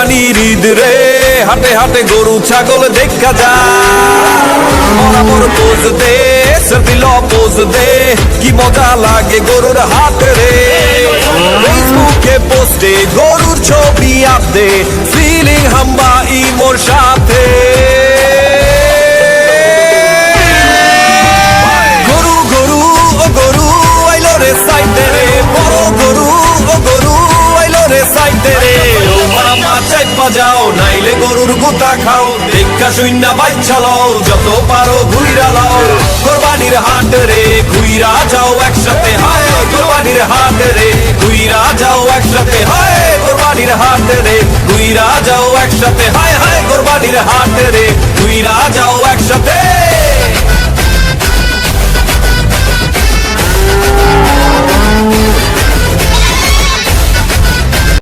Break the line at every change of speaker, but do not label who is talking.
কোরবানির ঈদ রে, হাটে হাটে গরু ছাগল দেখা যায়। বরাবর পোজ দে, সেলফি ল পোজ দে, কি মজা লাগে গরুর হাট রে। ফেসবুকে পোস্টে গরুর ছবি আপদে, ফিলিং হাম্বা ইমোর সাথে। গরু গরু ও গরু আইলো রে সাইডে রে, বড় গরু ও গরু আইলো রে সাইডে রে। ও মামা চাইপা যাও, নাইলে গরুর গুতা খাও, দেখা শুইনা বাচ্চা লও, যত পারো ঘুইরা লাও। কোরবানির হাট রে, ঘুইরা যাও একসাথে, হায় কোরবানির হাট রে, ঘুইরা যাও একসাথে, হায় কোরবানির হাট রে, ঘুইরা যাও একসাথে, হায় হায় কোরবানির হাট রে, ঘুইরা যাও একসাথে।